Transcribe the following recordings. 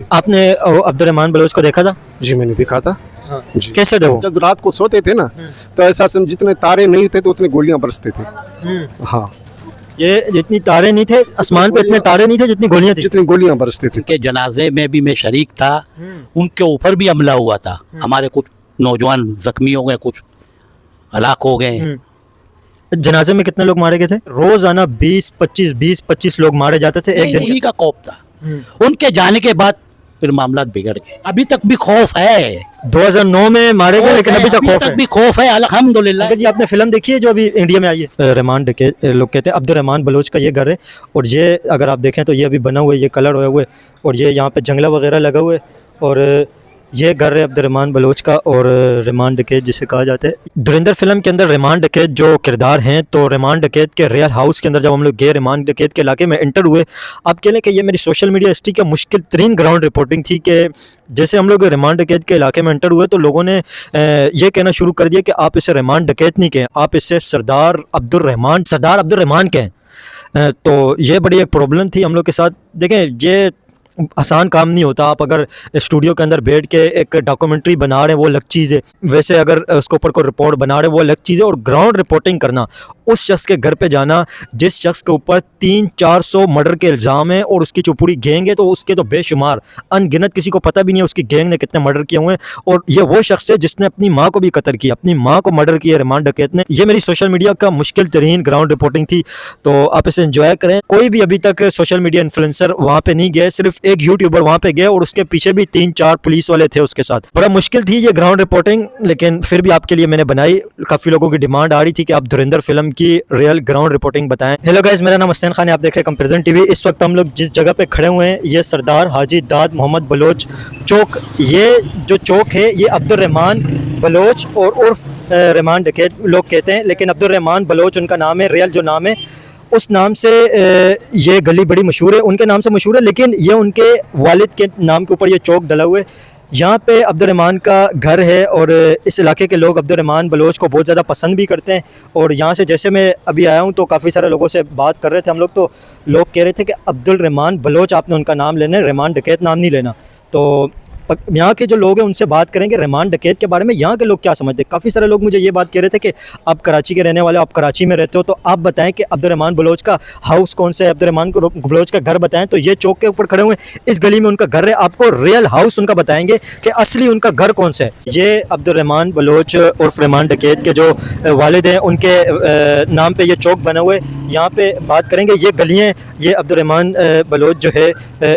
आपने Abdurrahman Bloch को देखा था? जी मैंने देखा था। हाँ। जी कैसे थे वो? जब रात को सोते थे ना तो ऐसा जितने तारे नहीं थे तो उतनी गोलियां बरसते थे। हाँ, ये जितनी तारे नहीं थे, आसमान पे इतने तारे नहीं थे जितनी गोलियां थी। जितनी गोलियां बरसते थे। उनके जनाजे में भी मैं शरीक था। उनके ऊपर भी हमला हुआ था। हमारे कुछ नौजवान जख्मी हो गए, कुछ हलाक हो गए। जनाजे में कितने लोग मारे गए थे? रोजाना 20-25 लोग मारे जाते थे एक दिन उन्हीं का खौफ था। उनके जाने के बाद फिर मामला बिगड़ गए। अभी तक भी खौफ है। 2009 में मारे गए, लेकिन अभी तक खौफ है। भी खौफ है, अल्हम्दुलिल्लाह। अंकल जी, आपने फिल्म देखी है जो अभी इंडिया में आई है? रहमान लोग कहते हैं अब्दुर्रहमान बलोच का ये घर है, और ये अगर आप देखें तो ये अभी बना हुआ है, ये कलर हुए हुए, और ये यहाँ पे जंगला वगैरह लगा हुआ है, और ये घर है अब्दुर्रहमान बलोच का, और रहमान डकैत जिसे कहा जाता है। धुरंधर फिल्म के अंदर रहमान डकैत जो किरदार हैं, तो रहमान डकैत के रियल हाउस के अंदर जब हम लोग गए, रहमान डकैत के इलाके में एंटर हुए, आप कह लें कि ये मेरी सोशल मीडिया हिस्ट्री का मुश्किल तरीन ग्राउंड रिपोर्टिंग थी कि जैसे हम लोग रहमान डकैत के इलाके में एंटर हुए तो लोगों ने ये कहना शुरू कर दिया कि आप इसे रहमान डकैत नहीं कहें, आप इसे सरदार अब्दुर्रहमान कहें। तो ये बड़ी एक प्रॉब्लम थी हम लोग के साथ। देखें, ये आसान काम नहीं होता। आप अगर स्टूडियो के अंदर बैठ के एक डॉक्यूमेंट्री बना रहे हैं, वो अलग चीज़ है, वैसे अगर उसके ऊपर कोई रिपोर्ट बना रहे हैं, वो अलग चीज़ है, और ग्राउंड रिपोर्टिंग करना, उस शख्स के घर पे जाना जिस शख्स के ऊपर 300-400 मर्डर के इल्ज़ाम हैं, और उसकी जो पूरी गैंग है तो उसके तो बेशुमार अनगिनत, किसी को पता भी नहीं है उसकी गैंग ने कितने मर्डर किए हुए हैं, और ये वो शख्स है जिसने अपनी माँ को भी कत्ल किया, अपनी माँ को मर्डर किया रहमान डकैत ने। ये मेरी सोशल मीडिया का मुश्किल तरीन ग्राउंड रिपोर्टिंग थी, तो आप इसे एंजॉय करें। कोई भी अभी तक सोशल मीडिया इन्फ्लुएंसर वहाँ पे नहीं गए, सिर्फ एक यूट्यूबर वहाँ पे गए, और उसके पीछे भी 3-4 पुलिस वाले थे उसके साथ। बड़ा मुश्किल थी ये ग्राउंड रिपोर्टिंग, लेकिन फिर भी आपके लिए मैंने बनाई। काफ़ी लोगों की डिमांड आ रही थी कि आप धुरंधर फिल्म की रियल ग्राउंड रिपोर्टिंग बताएं। हेलो गाइस, मेरा नाम हसनैन खान है, आप देख रहे हैं कंपैरिजन टीवी। इस वक्त हम लोग जिस जगह पे खड़े हुए हैं, ये सरदार हाजी दाद मोहम्मद बलोच चौक। ये जो चौक है, ये अब्दुर्रहमान बलोच और उर्फ रहमान डकैत लोग कहते हैं, लेकिन अब्दुर्रहमान बलोच उनका नाम है, रियल जो नाम है उस नाम से ये गली बड़ी मशहूर है, उनके नाम से मशहूर है, लेकिन ये उनके वालिद के नाम के ऊपर ये चौक डला हुआ है। यहाँ पे अब्दुर्रहमान का घर है, और इस इलाके के लोग अब्दुर्रहमान बलोच को बहुत ज़्यादा पसंद भी करते हैं। और यहाँ से जैसे मैं अभी आया हूँ तो काफ़ी सारे लोगों से बात कर रहे थे हम लोग, तो लोग कह रहे थे कि अब्दुर्रहमान बलोच आपने उनका नाम लेना है, रहमान डकैत नाम नहीं लेना। तो यहाँ के जो लोग हैं उनसे बात करेंगे रहमान डकैत के बारे में, यहाँ के लोग क्या समझते हैं। काफ़ी सारे लोग मुझे ये बात कह रहे थे कि आप कराची के रहने वाले, आप कराची में रहते हो, तो आप बताएं कि अब्दुर्रहमान बलोच का हाउस कौन सा है, अब्दुर्रहमान बलोच का घर बताएं। तो ये चौक के ऊपर खड़े हुए, इस गली में उनका घर है, आपको रियल हाउस उनका बताएंगे कि असली उनका घर कौन सा है। ये अब्दुर्रहमान बलोच उर्फ रहमान डकैत के जो वालिद हैं, उनके नाम पर यह चौक बना हुआ है। यहाँ पे बात करेंगे, ये गलियाँ, ये अब्दुर्रहमान बलोच जो है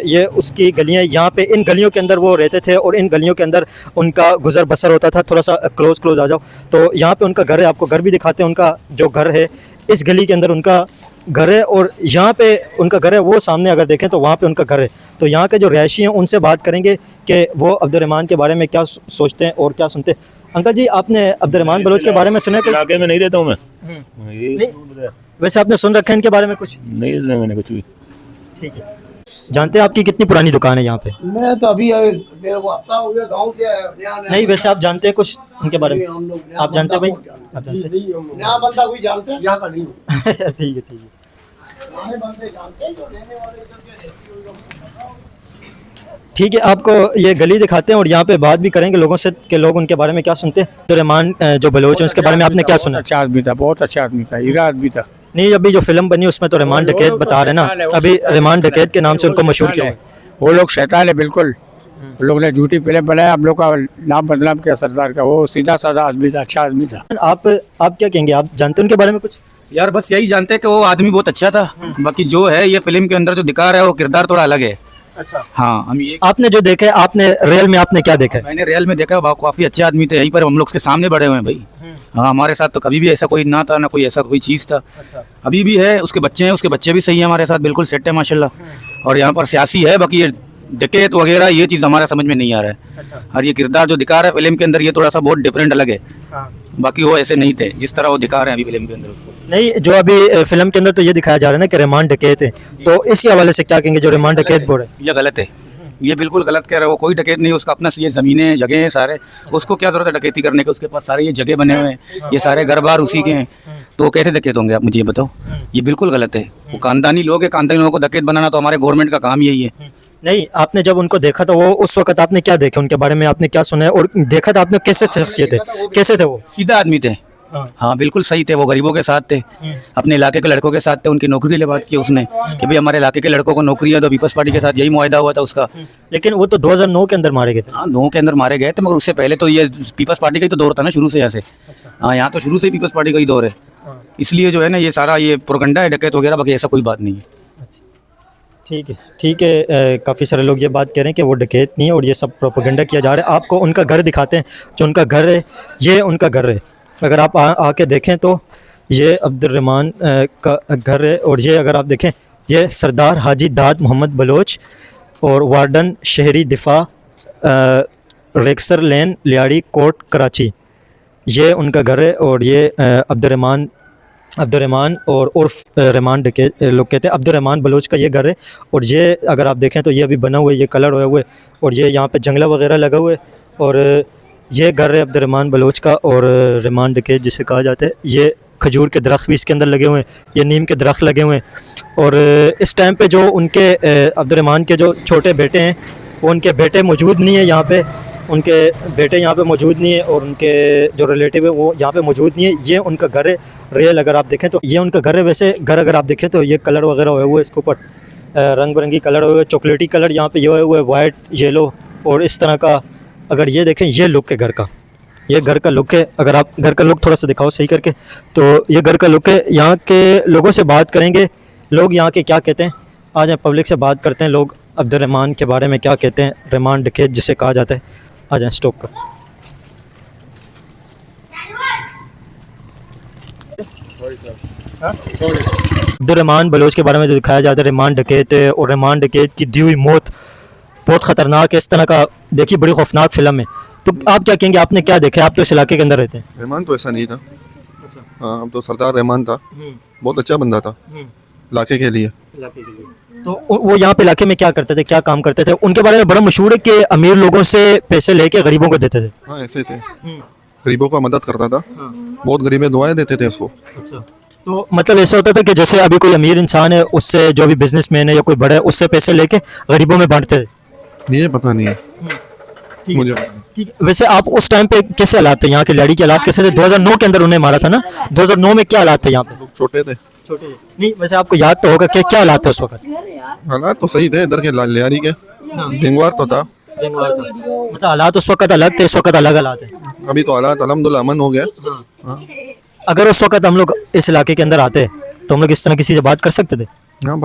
ये उसकी गलियाँ, यहाँ पे इन गलियों के अंदर वो रहते थे, और इन गलियों के अंदर उनका गुजर बसर होता था। थोड़ा सा क्लोज आ जाओ, तो यहाँ पे उनका घर है, आपको घर भी दिखाते हैं। उनका जो घर है इस गली के अंदर उनका घर है, और यहाँ पे उनका घर है, वो सामने अगर देखें तो वहाँ पे उनका घर है। तो यहाँ के जो रहायशी हैं उनसे बात करेंगे कि वो अब्दुर्रहमान के बारे में क्या सोचते हैं और क्या सुनते हैं। अंकल जी, आपने अब्दुर्रहमान बलोच के बारे में सुना? इलाके में नहीं रहता हूँ मैं। नहीं, वैसे आपने सुन रखा है इनके बारे में कुछ? नहीं सुना मैंने कुछ भी। ठीक है। जानते हैं आपकी कितनी पुरानी दुकान है यहाँ पे? मैं तो अभी मेरे को हफ्ता हो गया गाँव से आया। नहीं, वैसे आप जानते हैं कुछ उनके बारे में? हम लोग आप जानते हैं भाई? आप जानते हैं? नया बंदा कोई जानते हैं? यहाँ का नहीं। ठीक है, ठीक है। नए बंदे जानते हैं जो रहने वाले इधर के रहते हैं, ठीक है, आपको ये गली दिखाते हैं और यहाँ पे बात भी करेंगे लोगों से कि लोग उनके बारे में क्या सुनते हैं। तो रहमान जो बलोच है उसके बारे में आपने क्या सुना? अच्छा आदमी था, बहुत अच्छा आदमी था, हीरा आदमी था। नहीं, अभी जो फिल्म बनी उसमें तो रहमान डकैत बता रहे ना, अभी रहमान डकैत के नाम से उनको मशहूर किया है। वो लोग शैतान है बिल्कुल। वो लोग ने झूठी फिल्म बनाया, आप लोग का नाम बदनाम किया सरदार का। वो सीधा साधा आदमी था, अच्छा आदमी था। आप क्या कहेंगे, आप जानते हैं उनके बारे में कुछ? यार बस यही जानते हैं कि वो आदमी बहुत अच्छा था। बाकी जो है ये फिल्म के अंदर जो दिखा रहा है वो किरदार थोड़ा अलग है। अच्छा, हाँ, हम ये आपने जो देखा है, आपने रियल में आपने क्या देखा है? मैंने रियल में देखा, काफी अच्छे आदमी थे। यहीं पर हम लोग उसके सामने बड़े हुए हैं भाई। हाँ, हमारे साथ तो कभी भी ऐसा कोई ना था, ना कोई ऐसा कोई चीज़ था। अच्छा। अभी भी है, उसके बच्चे हैं, उसके बच्चे भी सही है हमारे साथ, बिल्कुल सेट है माशाल्लाह। और यहाँ पर सियासी है, बाकी ये डकैत वगैरह ये चीज़ हमारा समझ में नहीं आ रहा है। अच्छा। और ये किरदार जो दिखा रहा है फिल्म के अंदर, ये थोड़ा सा बहुत डिफरेंट अलग है। हाँ। बाकी वो ऐसे नहीं थे जिस तरह वो दिखा रहे हैं अभी फिल्म के अंदर उसको। नहीं, जो अभी फिल्म के अंदर तो ये दिखाया जा रहा है ना कि रहमान डकैत है, तो इसके हवाले से क्या कहेंगे जो रहमान डकैत बोल रहे हैं? ये गलत है, ये बिल्कुल गलत कह रहे हो। कोई डकैत नहीं, उसका अपना ये ज़मीनें जगह हैं सारे, उसको क्या ज़रूरत है डकैती करने की? उसके पास सारे ये जगह बने हुए हैं, ये सारे घर बार उसी के हैं, तो वो कैसे डकैत होंगे? आप मुझे ये बताओ। ये बिल्कुल गलत है। वो खानदानी लोग हैं, खानदानी लोगों को डकैत बनाना तो हमारे गवर्नमेंट का काम यही है। नहीं, आपने जब उनको देखा था वो उस वक्त आपने क्या देखा, उनके बारे में आपने क्या सुना है और देखा था आपने कैसे शख्सियत है, कैसे थे वो? सीधा आदमी थे। हाँ बिल्कुल सही थे, वो गरीबों के साथ थे, अपने इलाके के लड़कों के साथ थे। उनकी नौकरी के लिए बात की उसने कि भाई हमारे इलाके के लड़कों को नौकरी है, तो पीपल्स पार्टी के साथ यही मुआहदा हुआ था उसका। लेकिन वो तो 2009 के अंदर मारे गए थे। हाँ 9 के अंदर मारे गए थे, मगर उससे पहले तो ये पीपल्स पार्टी का ही तो दौर था ना शुरू से यहाँ से। हाँ यहाँ तो शुरू से ही पीपल्स पार्टी का ही दौर है, इसलिए जो है ना ये सारा ये प्रोगंडा है, डकैत वगैरह, बाकी ऐसा कोई बात नहीं है। ठीक है, ठीक है। काफ़ी सारे लोग ये बात कह रहे हैं कि वो डकैत नहीं है और ये सब प्रोपेगेंडा किया जा रहा है। आपको उनका घर दिखाते हैं, जो उनका घर है, ये उनका घर है। अगर आप आके देखें तो ये अब्दुर्रहमान का घर है और ये अगर आप देखें ये सरदार हाजी दाद मोहम्मद बलोच और वार्डन शहरी दिफा रेक्सर लेन लियाड़ी कोट कराची, ये उनका घर है। और ये अब्दुर्रहमान और उर्फ रहमान डकैत लोग कहते हैं, अब्दुर्रहमान बलोच का ये घर है। और ये अगर आप देखें तो ये अभी बना हुआ है, ये कलर हुए हुए और ये यहाँ पे जंगला वगैरह लगा हुआ है। और ये घर है अब्दुर्रहमान बलोच का और रहमान डकैत जिसे कहा जाता है। ये खजूर के दरख्त भी इसके अंदर लगे हुए हैं, ये नीम के दरख्त लगे हुए हैं। और इस टाइम पे जो उनके अब्दुर्रहमान के जो छोटे बेटे हैं, वो उनके बेटे मौजूद नहीं है यहाँ पे, उनके बेटे यहाँ पे मौजूद नहीं है और उनके जो रिलेटिव है वो यहाँ पे मौजूद नहीं है। ये उनका घर है रियल, अगर आप देखें तो ये उनका घर है। वैसे घर अगर आप देखें तो ये कलर वगैरह हुए हुए, इसके ऊपर रंग बिरंगी कलर हुए हुए, चॉकलेटी कलर यहाँ पे ये हुए हुए, वाइट येलो और इस तरह का। अगर ये देखें ये लुक है घर का, ये घर का लुक है। अगर आप घर का लुक थोड़ा सा दिखाओ सही करके, तो ये घर का लुक है। यहाँ के लोगों से बात करेंगे, लोग यहाँ के क्या कहते हैं। आ जाए पब्लिक से बात करते हैं, लोग अब्दुर्रहमान के बारे में क्या कहते हैं, रहमान डकैत जिसे कहा जाता है। आ जाए स्टॉप कर। अब्दुर्रहमान बलोच के बारे में जो दिखाया जाता है, रहमान डकैत है और रहमान डकैत की दी हुई मौत बहुत ख़तरनाक है। इस तरह का देखिए बड़ी खौफनाक फिल्म है। तो आप क्या कहेंगे, आपने क्या देखा? आप तो इस इलाके के अंदर रहते हैं। रहमान तो ऐसा नहीं था। हाँ, अब तो सरदार रहमान था, बहुत अच्छा बंदा था इलाके के लिए। तो वो यहाँ पे इलाके में क्या करते थे, क्या काम करते थे? उनके बारे में बड़ा मशहूर है कि अमीर लोगों से पैसे लेके गरीबों को देते थे। हाँ ऐसे थे, गरीबों का मदद करता था, बहुत गरीबें दुआएं देते थे उसको। तो मतलब ऐसा होता था कि जैसे अभी कोई अमीर इंसान है, उससे जो भी बिजनेसमैन है या कोई बड़ा है, उससे पैसे लेके गरीबों में बांटते थे। ये पता नहीं है मुझे। वैसे आप उस टाइम पे कैसे हालात थे यहाँ के, लड़ी के हालात कैसे थे? 2009 के अंदर उन्हें मारा था ना, 2009 में क्या हालात थे यहाँ पे? छोटे थे, छोटे नहीं, वैसे आपको याद तो होगा कि क्या हालात थे उस वक्त? हालात तो सही थे इधर के लियारी के, डेंगुआर तो था। मतलब हालात उस वक्त अलग थे, इस वक्त अलग हालात है। अभी तो हालात अल्हम्दुलिल्लाह अमन हो गया। हाँ अगर उस वक्त हम लोग इस इलाके के अंदर आते तो हम लोग इस तरह किसी से बात कर सकते थे? हाँ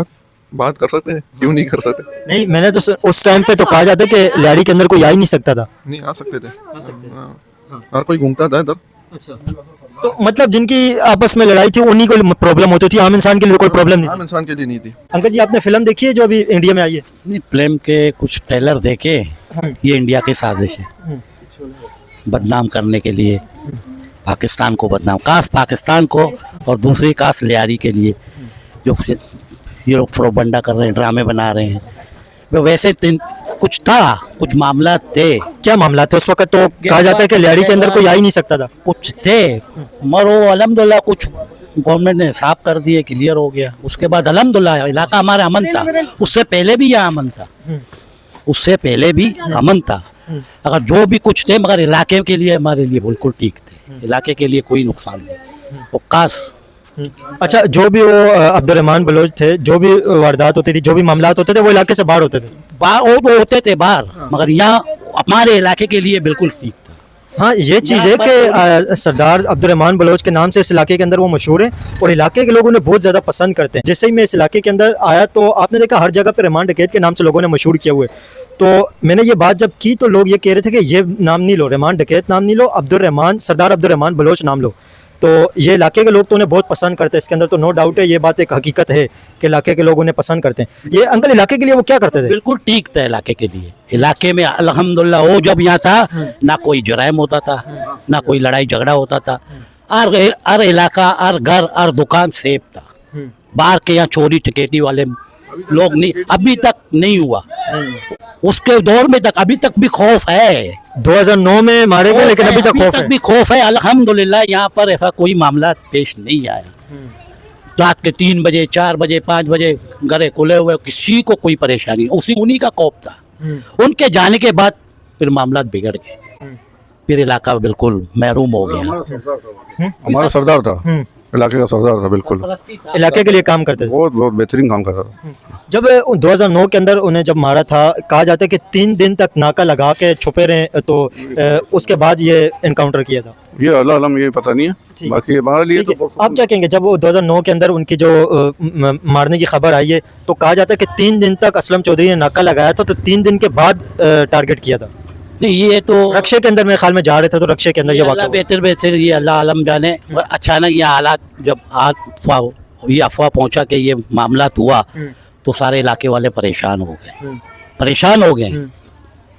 बात कर सकते हैं, क्यों नहीं कर सकते। नहीं, मैंने तो उस टाइम पे तो कहा जाता है कि लियारी के अंदर कोई आ ही नहीं सकता था। नहीं आ सकते थे, हर कोई घूमता था इधर। अच्छा, तो मतलब जिनकी आपस में लड़ाई थी उन्हीं को प्रॉब्लम होती थी, आम इंसान के लिए कोई प्रॉब्लम नहीं आम इंसान के लिए नहीं थी। अंकल जी, आपने फिल्म देखी है जो अभी इंडिया में आई है? नहीं, फिल्म के कुछ ट्रेलर देखे, ये इंडिया की साजिश है बदनाम करने के लिए, पाकिस्तान को बदनाम, काश पाकिस्तान को और दूसरी काश लियारी के लिए जो ये लोग प्रोपगेंडा कर रहे हैं, ड्रामे बना रहे हैं। वो वैसे कुछ था, कुछ मामला थे। क्या मामला थे उस वक्त? तो कहा जाता है कि लियारी के अंदर कोई आ ही नहीं सकता था। कुछ थे, मगर वो अल्हम्दुलिल्लाह कुछ गवर्नमेंट ने साफ कर दिए, क्लियर हो गया। उसके बाद अल्हम्दुलिल्लाह इलाका हमारा अमन था। उससे पहले भी यहाँ अमन था, उससे पहले भी अमन था। अगर जो भी कुछ थे, मगर इलाके के लिए हमारे लिए बिल्कुल ठीक थे, इलाके के लिए कोई नुकसान नहीं। वो काश अच्छा, जो भी वो अब्दुर्रहमान बलोच थे, जो भी वारदात होती थी, जो भी मामलात होते थे, वो इलाके से बाहर होते थे। बाहर वो होते थे बाहर, मगर यहाँ हमारे इलाके के लिए बिल्कुल ठीक था। हाँ, ये चीज़ है कि सरदार अब्दुर्रहमान बलोच के नाम से इस इलाके के अंदर वो मशहूर है और इलाके के लोग उन्हें बहुत ज़्यादा पसंद करते हैं। जैसे ही मैं इस इलाके के अंदर आया तो आपने देखा हर जगह पे रहमान डकैत के नाम से लोगों ने मशहूर किया हुआ है। तो मैंने ये बात जब की तो लोग ये कह रहे थे कि ये नाम नहीं लो, रहमान डकैत नाम नहीं लो, अब्दुर्रहमान, सरदार अब्दुर्रहमान बलोच नाम लो। तो ये इलाके के लोग तो उन्हें बहुत पसंद करते हैं, इसके अंदर तो नो डाउट है, ये बात एक हकीकत है कि इलाके के लोग उन्हें पसंद करते हैं। ये अंकल इलाके के लिए वो क्या करते थे? बिल्कुल ठीक था इलाके के लिए। इलाके में अल्हम्दुलिल्लाह वो जब यहाँ था ना कोई जराइम होता था, ना कोई लड़ाई झगड़ा होता था। हर इलाका, हर घर, हर दुकान सेफ था। बाहर के यहाँ चोरी टकेटी वाले लोग नहीं, अभी तक नहीं हुआ। उसके दौर में तक अभी तक भी खौफ है। 2009 में मारे गए, लेकिन अभी तक खौफ है। भी खौफ है। अल्हम्दुलिल्लाह यहाँ पर ऐसा कोई मामला पेश नहीं आया। रात के 3 बजे 4 बजे 5 बजे घरे खुले हुए, किसी को कोई परेशानी, उन्हीं का खौफ था। उनके जाने के बाद फिर मामला बिगड़ गए, फिर इलाका बिल्कुल महरूम हो गया। हमारा सरदार था, इलाके का सरदार था, बिल्कुल इलाके के लिए काम करते थे। बहुत बहुत बेहतरीन काम कर रहा था। जब 2009 के अंदर उन्हें जब मारा था, कहा जाता है कि 3 दिन तक नाका लगा के छुपे रहे, तो उसके बाद ये एनकाउंटर किया था। ये अल्लाह अलम, ये पता नहीं है, बाकी हमारे लिए ठीक है, तो आप क्या कहेंगे? जब वो 2009 के अंदर उनकी जो मारने की खबर आई है, तो कहा जाता है कि 3 दिन तक असलम चौधरी ने नाका लगाया था, तो 3 दिन के बाद टारगेट किया था। नहीं, ये तो रक्षे के अंदर मेरे ख्याल में जा रहे थे, तो रक्षे के अंदर ये अल्लाह वाक़या हुआ। बेहतर बेहतर, ये अल्लाह आलम जाने। और अचानक ये हालात, जब ये अफवाह पहुंचा कि ये मामला हुआ, तो सारे इलाके वाले परेशान हो गए, परेशान हो गए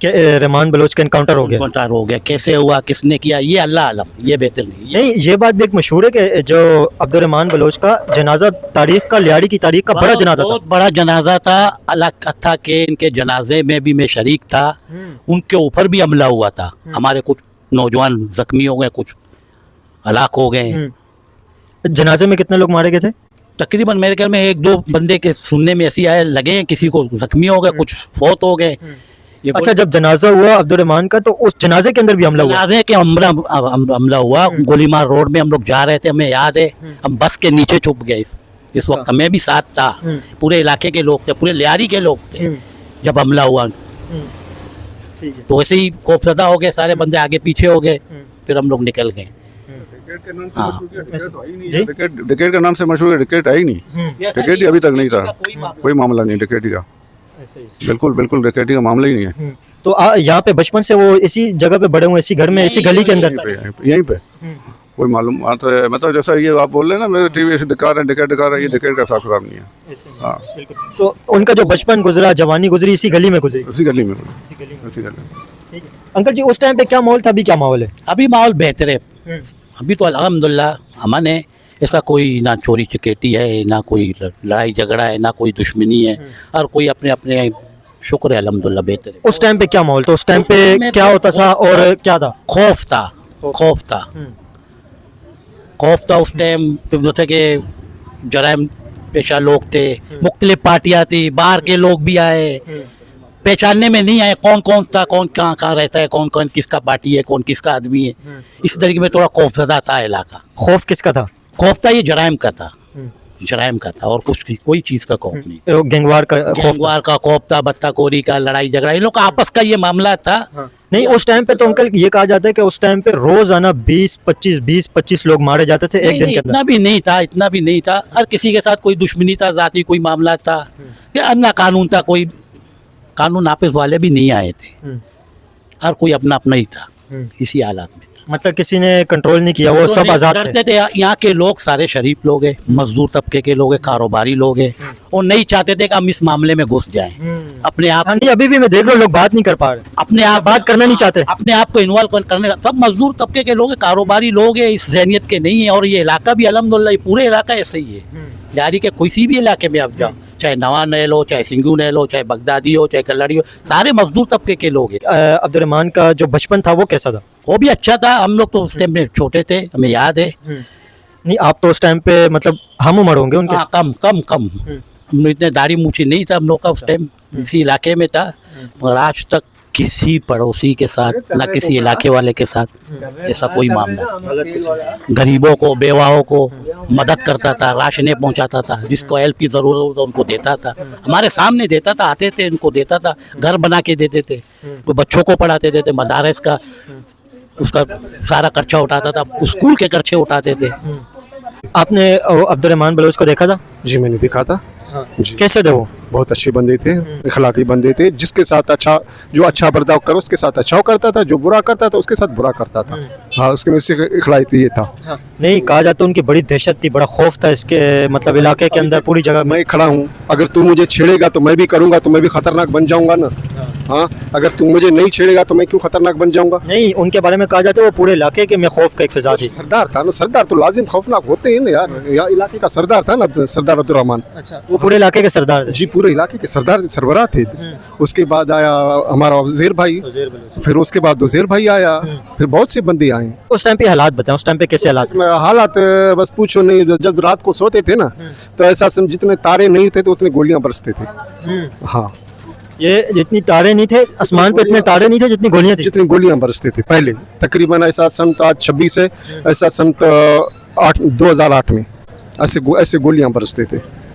कि रहमान बलोच का एनकाउंटर हो गया। एनकाउंटर हो गया, कैसे हुआ, किसने किया, ये अल्लाह आलम, ये बेहतर नहीं। नहीं, ये बात भी एक मशहूर है कि जो अब्दुर्रहमान बलोच का जनाजा तारीख का, लियाड़ी की तारीख का बड़ा जनाजा था। बहुत बड़ा जनाजा था। अलग था कि इनके जनाजे में भी मैं शरीक था, उनके ऊपर भी हमला हुआ था। हमारे कुछ नौजवान जख्मी हो गए, कुछ हलाक हो गए। जनाजे में कितने लोग मारे गए थे? तकरीबन मेरे ख्याल में 1-2 बंदे के सुनने में ऐसी आए, लगे हैं, किसी को जख्मी हो गए, कुछ फौत हो गए। ये अच्छा, जब जनाजा हुआ अब्दुर्रहमान का, तो उस जनाजे के अंदर भी हमला हुआ? जनाजे के हमला हुआ। गोलीमार रोड में हम लोग जा रहे थे, हमें याद है, हम बस के नीचे छुप गए। इस वक्त हमें भी साथ था, पूरे इलाके के लोग थे, पूरे लियारी के लोग थे जब हमला हुआ। तो वैसे ही खौफजदा हो गए, सारे बंदे आगे पीछे हो गए, फिर हम लोग निकल गए। डिकेट का नाम से मशहूर है, डिकेट आई नहीं, डिकेट अभी तक नहीं था, कोई मामला नहीं डिकेटी का, बिल्कुल बिल्कुल डिकेटी का मामला ही नहीं है। तो यहाँ पे बचपन से वो इसी जगह पे बड़े हुए, इसी घर में, इसी गली के अंदर? यहीं पे कोई मालूम आता है, मतलब जैसा ये आप बोल रहे हैं ना, मेरे टीवी से दिखा रहे हैं डिकेट दिखा रहे हैं, ये डिकेट का हिसाब किताब नहीं है। हाँ, तो उनका जो बचपन गुजरा, जवानी गुजरी, इसी गली में गुजरी? उसी गली में, उसी गली में। अंकल जी, उस टाइम पे क्या माहौल था, अभी क्या माहौल है? अभी माहौल बेहतर है। अभी तो अल्हम्दुलिल्लाह हमने ऐसा कोई ना चोरी चकेटी है, ना कोई लड़ाई झगड़ा है, ना कोई दुश्मनी है, और कोई अपने अपने, शुक्र है अल्हम्दुलिल्लाह बेहतर है। उस टाइम पे क्या माहौल था? उस टाइम पे क्या होता था और क्या था? खौफ था, खौफ था, खौफ था उस टाइम। जैसे कि जराइम पेशा लोग थे, मुख्तलिफ पार्टियां थी, बाहर के लोग भी आए, पहचानने में नहीं आए कौन कौन था, कौन कहाँ कहाँ रहता है, कौन कौन किसका पार्टी है, कौन किसका आदमी है। इस तरीके में थोड़ा खौफजदा था इलाका। खौफ किसका था? खौफ था ये जराइम का था, जराइम का था, और कुछ कोई चीज का खौफ नहीं। गैंगवार का खौफ था? गैंगवार का खौफ था, बत्ताखोरी का, लड़ाई झगड़ा, इन लोग का आपस का ये मामला था। नहीं, उस टाइम पे तो अंकल ये कहा जाता है कि उस टाइम पे रोजाना 20-25 लोग मारे जाते थे एक दिन के अंदर। इतना भी नहीं था, इतना भी नहीं था। हर किसी के साथ कोई दुश्मनी था, जाती कोई मामला था, या अन्य कानून था, कोई कानून नापिस वाले भी नहीं आए थे, हर कोई अपना अपना ही था इसी हालात में। मतलब किसी ने कंट्रोल नहीं किया, वो तो सब नहीं आजाद डरते थे। थे। यहाँ के लोग सारे शरीफ लोग हैं, मजदूर तबके के लोग हैं, कारोबारी लोग हैं, और नहीं चाहते थे कि हम इस मामले में घुस जाएं। अपने आप, हाँ, नहीं, अभी भी मैं देख रहा हूँ लोग बात नहीं कर पा रहे, अपने आप बात करना नहीं चाहते। अपने आप को इन्वॉल्व करने का। सब मजदूर तबके के लोग हैं, कारोबारी लोग हैं, इस जहनियत के नहीं है। और ये इलाका भी अल्हम्दुलिल्लाह, ये पूरे इलाका ऐसे ही है। जारी के किसी भी इलाके में आप जाओ, चाहे नवा नह लो, चाहे सिंगू नह लो, चाहे बगदादी हो, चाहे कल्लड़ी हो, सारे मजदूर तबके के लोग हैं। अब्दुर्रहमान का जो बचपन था वो कैसा था? वो भी अच्छा था। हम लोग तो उस टाइम में छोटे थे, हमें याद है। नहीं, आप तो उस टाइम पे मतलब हम उम्र होंगे उनके? हाँ, कम कम कम, हम लोग इतने दाढ़ी मूछी नहीं था हम लोग का उस टाइम, इसी इलाके में था। और आज तक किसी पड़ोसी के साथ, ना किसी इलाके वाले के साथ ऐसा कोई मामला। गरीबों को, बेवाओं को मदद करता था, राशनें पहुंचाता था, जिसको हेल्प की जरूरत हो तो उनको देता था, हमारे सामने देता था, आते थे उनको देता था, घर बना के देते थे, कोई बच्चों को पढ़ाते थे, मदारस का उसका सारा खर्चा उठाता था, स्कूल के खर्चे उठाते थे। आपने अब्दुर्रहमान बलोच को देखा था? जी मैंने देखा था। जी, कैसे थे वो? बहुत अच्छे बंदे थे, इखलाकी बंदे थे, जिसके साथ अच्छा, जो अच्छा बर्ताव करो उसके साथ अच्छा करता था, जो बुरा करता था उसके साथ बुरा करता था। हाँ, उसके में से इखलाकी ये था। नहीं, कहा जाता उनकी बड़ी दहशत थी, बड़ा खौफ था इसके मतलब इलाके के अंदर, पूरी जगह में। मैं खड़ा हूँ, अगर तू मुझे छेड़ेगा तो मैं भी करूँगा, तो मैं भी खतरनाक बन जाऊँगा ना। हाँ, अगर तू मुझे नहीं छेड़ेगा तो मैं क्यों खतरनाक बन जाऊंगा? नहीं, उनके बारे में कहा जाता है वो पूरे इलाके के में खौफ का एक फिजा थी। सरदार था ना, सरदार तो लाजिम खौफनाक होते हैं ना यार। यहाँ इलाके का सरदार था ना, सरदार अब्दुर्रहमान। अच्छा, वो पूरे इलाके के सरदार थे। जी, पूरे इलाके के सरदार सरबराह थे। उसके बाद आया हमारा वजीर भाई, फिर उसके बाद वजीर भाई आया, फिर बहुत से बंदे आए। उस टाइम पे हालात बताएं, उस टाइम पे कैसे हालात? हालात बस पूछो नहीं। जब रात को सोते थे ना तो ऐसा समझ जितने तारे नहीं थे तो उतने गोलियां बरसते थे। हाँ, ये जितनी तारे नहीं थे आसमान पे, इतने तारे नहीं थे जितनी गोलियां थी। जितनी गोलियां बरसते थे पहले। तकरीबन ऐसा संत आज 26 है, ऐसा संत 2008 में ऐसे गोलियां बरसते थे।